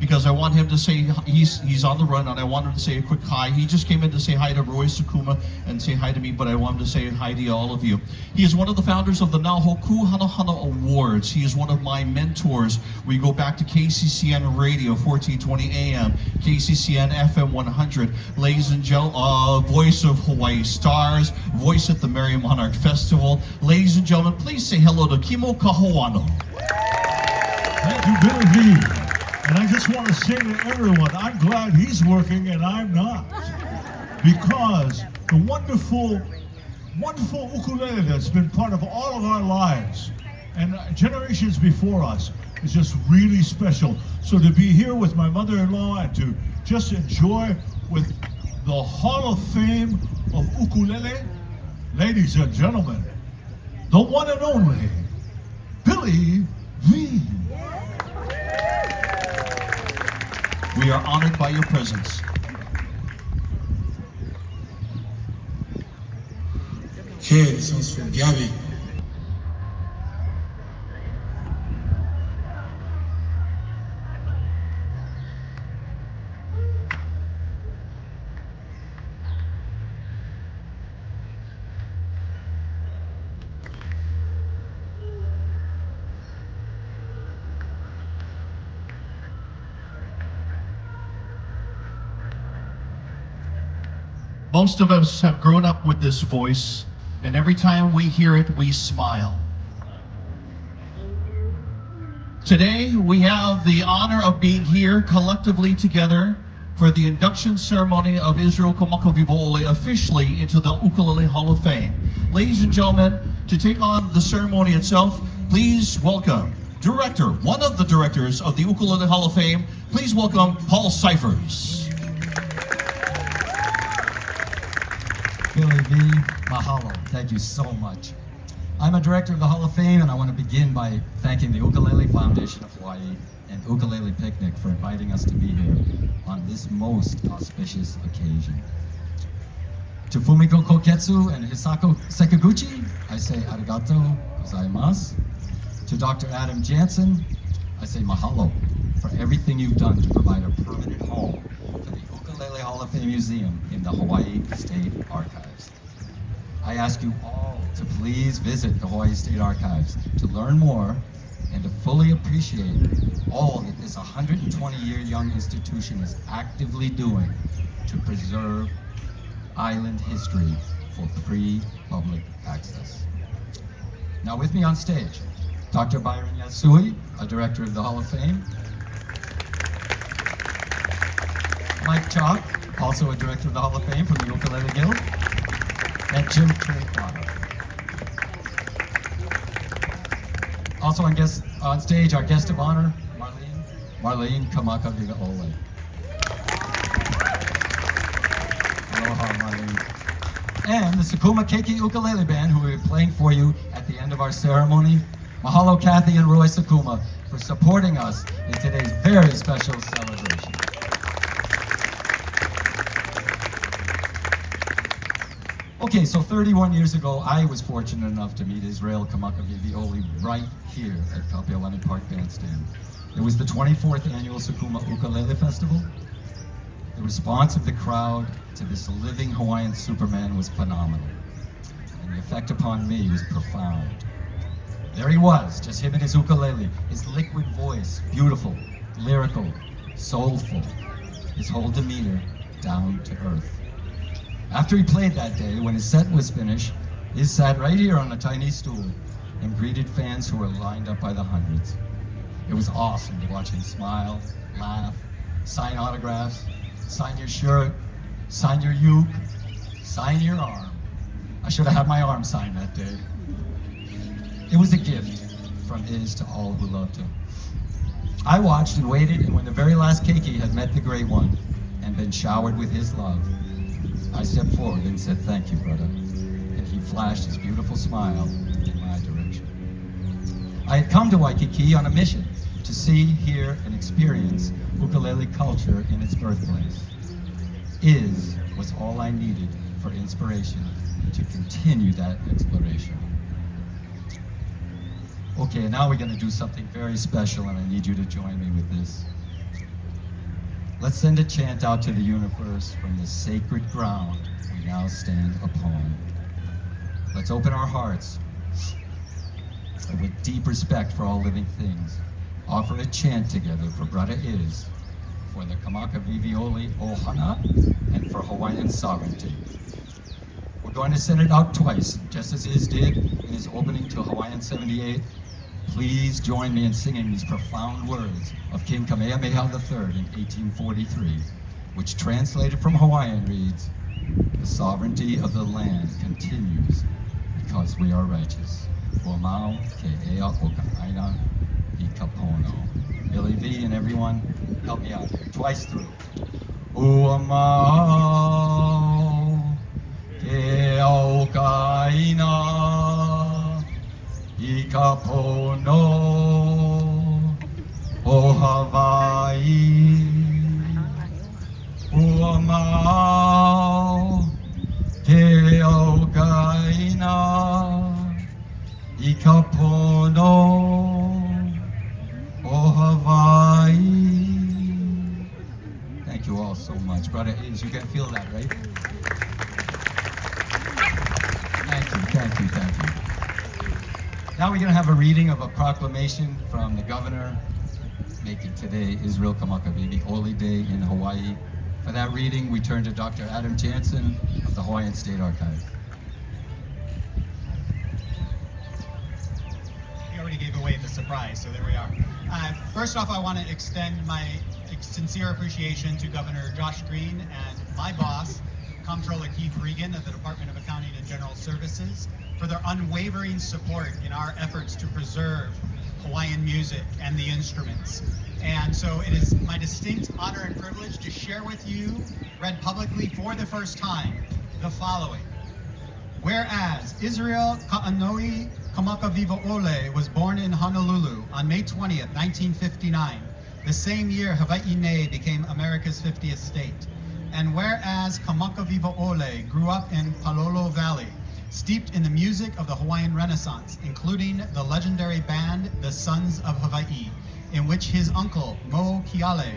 because I want him to say, he's on the run, and I want him to say a quick hi. He just came in to say hi to Roy Sakuma and say hi to me, but I want him to say hi to all of you. He is one of the founders of the Nahoku Hanahana Awards. He is one of my mentors. We go back to KCCN Radio, 1420 AM, KCCN FM 100. Ladies and gentlemen, voice of Hawaii Stars, voice at the Merry Monarch Festival. Ladies and gentlemen, please say hello to Kimo Kahoano. Thank you, Billy V. And I just want to say to everyone, I'm glad he's working and I'm not. Because the wonderful, wonderful ukulele that's been part of all of our lives and generations before us is just really special. So to be here with my mother-in-law and to just enjoy with the Hall of Fame of ukulele, ladies and gentlemen, the one and only Billy V. We are honored by your presence. Okay, this one's for Gabby. Most of us have grown up with this voice, and every time we hear it, we smile. Today, we have the honor of being here collectively together for the induction ceremony of Israel Kamakawiwo'ole officially into the Ukulele Hall of Fame. Ladies and gentlemen, to take on the ceremony itself, please welcome one of the directors of the Ukulele Hall of Fame. Please welcome Paul Cyphers. Billy V, mahalo. Thank you so much. I'm a director of the Hall of Fame, and I want to begin by thanking the Ukulele Foundation of Hawaii and Ukulele Picnic for inviting us to be here on this most auspicious occasion. To Fumiko Koketsu and Hisako Sekaguchi, I say arigato gozaimasu. To Dr. Adam Jansen, I say mahalo for everything you've done to provide a permanent home for the Ukulele Hall of Fame Museum in the Hawaii State Archives. I ask you all to please visit the Hawaii State Archives to learn more and to fully appreciate all that this 120-year young institution is actively doing to preserve island history for free public access. Now with me on stage, Dr. Byron Yasui, a director of the Hall of Fame, Mike Chalk, also a director of the Hall of Fame from the Ukulele Guild, and Jim Trayquana. Also on stage, our guest of honor, Marlene Kamakawiwo'ole. Aloha, Marlene. And the Sakuma Keiki Ukulele Band, who will be playing for you at the end of our ceremony. Mahalo, Kathy and Roy Sakuma, for supporting us in today's very special celebration. Okay, so 31 years ago, I was fortunate enough to meet Israel Kamakawiwo'ole right here at Kapiolani Park Bandstand. It was the 24th annual Sakuma Ukulele Festival. The response of the crowd to this living Hawaiian Superman was phenomenal, and the effect upon me was profound. There he was, just him and his ukulele, his liquid voice, beautiful, lyrical, soulful, his whole demeanor down to earth. After he played that day, when his set was finished, he sat right here on a tiny stool and greeted fans who were lined up by the hundreds. It was awesome to watch him smile, laugh, sign autographs, sign your shirt, sign your uke, sign your arm. I should have had my arm signed that day. It was a gift from his to all who loved him. I watched and waited, and when the very last keiki had met the great one and been showered with his love, I stepped forward and said, "Thank you, Bruddah." And he flashed his beautiful smile in my direction. I had come to Waikiki on a mission to see, hear, and experience ukulele culture in its birthplace. Was all I needed for inspiration to continue that exploration. Okay, now we're going to do something very special, and I need you to join me with this. Let's send a chant out to the universe from the sacred ground we now stand upon. Let's open our hearts and with deep respect for all living things, offer a chant together for Bruddah is, for the Kamaka Vivioli Ohana, and for Hawaiian sovereignty. We're going to send it out twice, just as Iz did in his opening to Hawaiian 78. Please join me in singing these profound words of King Kamehameha III in 1843, which translated from Hawaiian reads, "The sovereignty of the land continues because we are righteous. Tuamau ke ea o ka aina I kapono." Billy V and everyone, help me out here. Twice through. Tuamau ke o ka aina I kapono o Hawaii. Tuamau ke o ka aina I kapono o Hawaii. Thank you all so much. Bruddah Is, you can feel that, right? Thank you. Now we're going to have a reading of a proclamation from the governor making today Israel Kamakavivi Holy Day in Hawaii. For that reading, we turn to Dr. Adam Jansen of the Hawaiian State Archive. We already gave away the surprise, so there we are. First off, I want to extend my sincere appreciation to Governor Josh Green and my boss, Comptroller Keith Regan of the Department of Accounting and General Services, for their unwavering support in our efforts to preserve Hawaiian music and the instruments. And so it is my distinct honor and privilege to share with you, read publicly for the first time, the following. Whereas Israel Ka'anoi Kamakaviva Ole was born in Honolulu on May 20th, 1959, the same year Hawaii Ne became America's 50th state. And whereas Kamakaviva Ole grew up in Palolo Valley, steeped in the music of the Hawaiian Renaissance, including the legendary band The Sons of Hawaii, in which his uncle, Mo Kiale,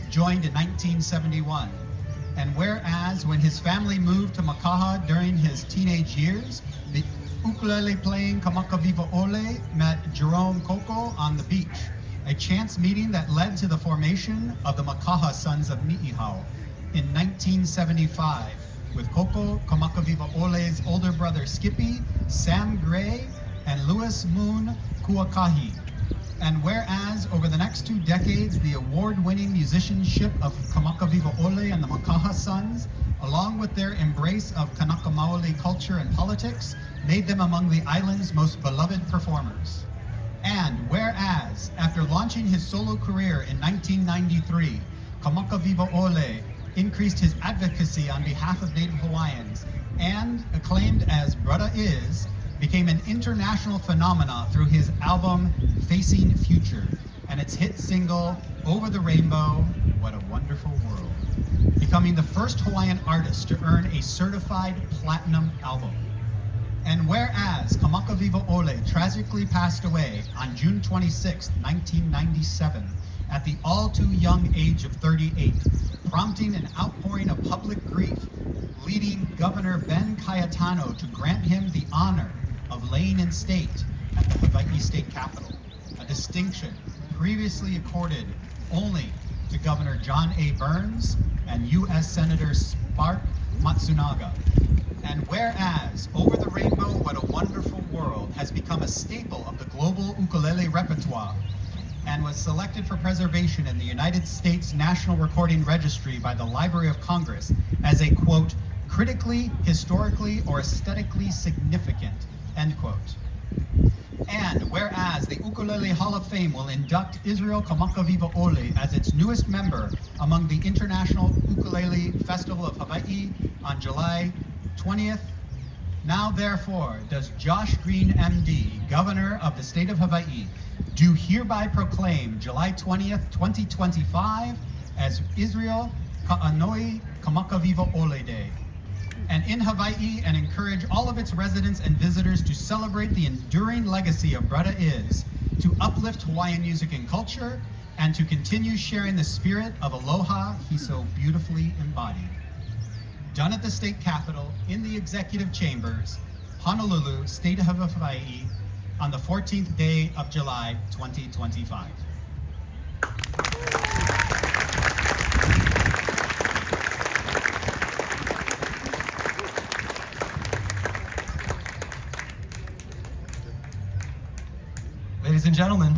joined in 1971. And whereas when his family moved to Makaha during his teenage years, the ukulele-playing Kamakaviva Ole met Jerome Koko on the beach, a chance meeting that led to the formation of the Makaha Sons of Ni'ihau in 1975, with Koko Kamakaviva Ole's older brother Skippy, Sam Gray, and Louis Moon Kuakahi. And whereas over the next 2 decades, the award-winning musicianship of Kamakaviva Ole and the Makaha Sons, along with their embrace of Kanaka Maoli culture and politics, made them among the island's most beloved performers. And whereas, after launching his solo career in 1993, Kamakaviva Ole increased his advocacy on behalf of Native Hawaiians, and, acclaimed as Bruddah Is, became an international phenomenon through his album Facing Future and its hit single Over the Rainbow, What a Wonderful World, becoming the first Hawaiian artist to earn a certified platinum album. And whereas Kamakaviva Ole tragically passed away on June 26, 1997, at the all-too-young age of 38, prompting an outpouring of public grief, leading Governor Ben Cayetano to grant him the honor of laying in state at the Hawaii State Capitol, a distinction previously accorded only to Governor John A. Burns and U.S. Senator Spark Matsunaga. And whereas Over the Rainbow, What a Wonderful World has become a staple of the global ukulele repertoire and was selected for preservation in the United States National Recording Registry by the Library of Congress as a, quote, critically, historically, or aesthetically significant, end quote. And whereas the Ukulele Hall of Fame will induct Israel Kamakaviva Ole as its newest member among the International Ukulele Festival of Hawaii on July 20th, now therefore does Josh Green MD, Governor of the State of Hawaii, do hereby proclaim July 20th, 2025 as Israel Ka'anoi Kamakaviva Ole Day, and in Hawaii, and encourage all of its residents and visitors to celebrate the enduring legacy of Bruddah Is, to uplift Hawaiian music and culture, and to continue sharing the spirit of aloha he so beautifully embodied. Done at the state capitol, in the executive chambers, Honolulu, State of Hawaii, on the 14th day of July, 2025. Ladies and gentlemen,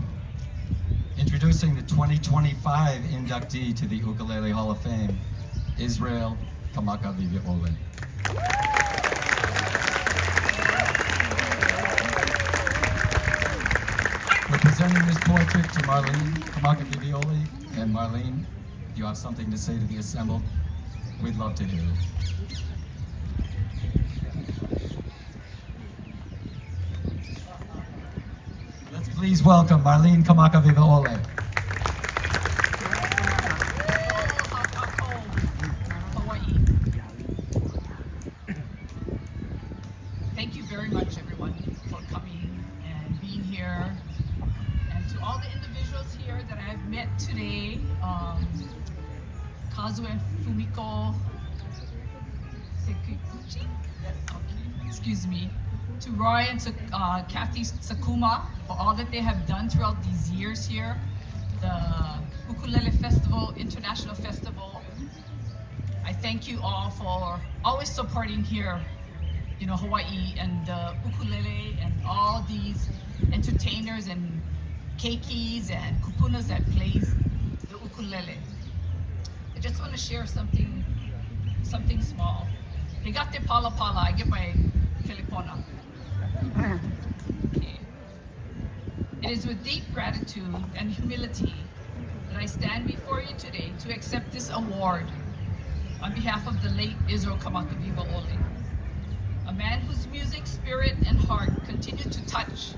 introducing the 2025 inductee to the Ukulele Hall of Fame, Israel Kamakawiwo'ole. We're presenting this portrait to Marlene Kamakawiwo'ole, and Marlene, if you have something to say to the assembled, we'd love to hear it. Let's please welcome Marlene Kamakawiwo'ole. Hawaii. Thank you very much, everyone, for coming and being here. And to all the individuals here that I've met today, Kazu and Fumiko Sekiguchi, okay, excuse me, to Roy and to Kathy Sakuma for all that they have done throughout these years here. The Ukulele Festival, International Festival. I thank you all for always supporting here, you know, Hawaii and the ukulele and all these entertainers and keikis and kupunas that plays the ukulele. I just want to share something small. Higate pala pala, I get my Filipona. Okay. It is with deep gratitude and humility that I stand before you today to accept this award on behalf of the late Israel Kamakawiwo'ole, a man whose music, spirit, and heart continue to touch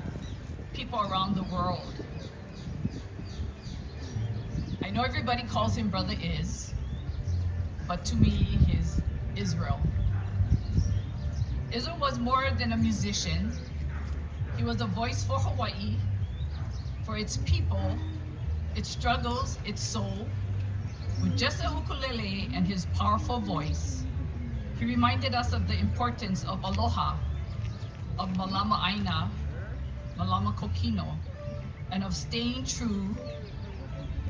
people around the world. I know everybody calls him Brother Iz, but to me, he's Israel. Israel was more than a musician. He was a voice for Hawaii, for its people, its struggles, its soul. With just a ukulele and his powerful voice, he reminded us of the importance of aloha, of malama aina, malama kokino, and of staying true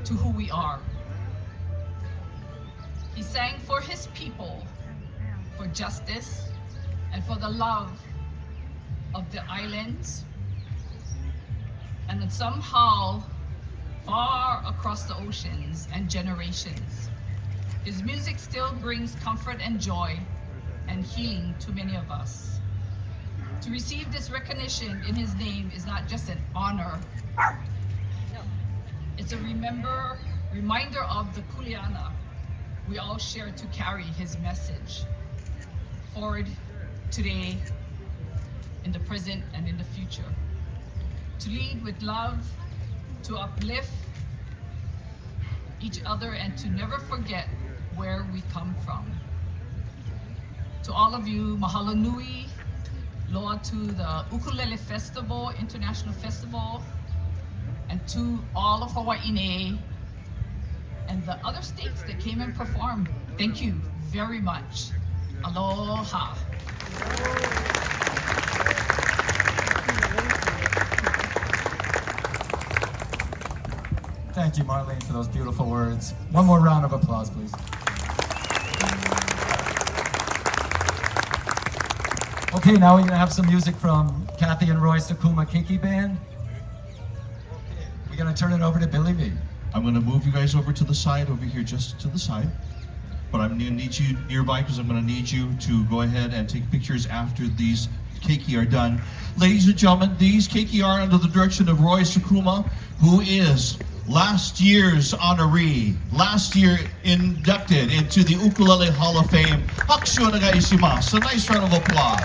to who we are. He sang for his people, for justice, and for the love of the islands, and then somehow far across the oceans and generations. His music still brings comfort and joy and healing to many of us. To receive this recognition in his name is not just an honor, it's a reminder of the kuleana we all share to carry his message forward today, in the present, and in the future. To lead with love, to uplift each other, and to never forget where we come from. To all of you, mahalo nui, loa to the Ukulele Festival, International Festival, and to all of Hawaii and the other states that came and performed. Thank you very much. Aloha. Thank you, Marlene, for those beautiful words. One more round of applause, please. Okay, now we're gonna have some music from Kathy and Roy Sakuma Kiki Band. We're gonna turn it over to Billy V. I'm going to move you guys over to the side, over here just to the side. But I'm going to need you nearby because I'm going to need you to go ahead and take pictures after these keiki are done. Ladies and gentlemen, these keiki are under the direction of Roy Sakuma, who is last year's honoree, last year inducted into the Ukulele Hall of Fame. Hakushu onegai shimasu. A nice round of applause.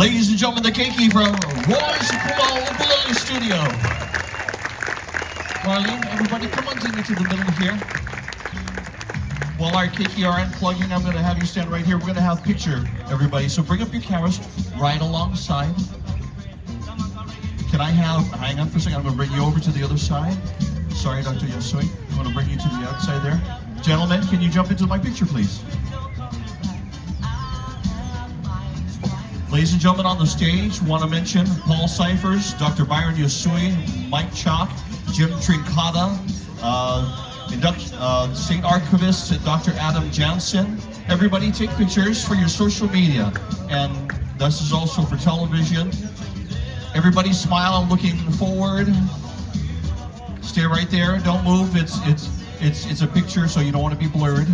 Ladies and gentlemen, the keiki from Roy Sakuma Ukulele Studio. Marlene, everybody come on into the middle here. While our keiki are unplugging, I'm going to have you stand right here. We're going to have picture, everybody. So bring up your cameras right alongside. Can I have, hang on for a second, I'm going to bring you over to the other side. Sorry, Dr. Yasui. I'm going to bring you to the outside there. Gentlemen, can you jump into my picture, please? Ladies and gentlemen, on the stage, want to mention Paul Cyphers, Dr. Byron Yasui, Mike Chalk, Jim Trincada, State Archivist Dr. Adam Jansen. Everybody take pictures for your social media. And this is also for television. Everybody smile, I'm looking forward. Stay right there, don't move. It's a picture, so you don't want to be blurred.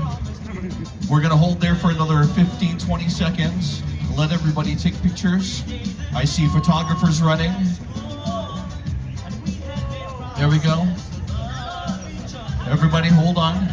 We're gonna hold there for another 15, 20 seconds. Let everybody take pictures. I see photographers running. There we go. Everybody hold on.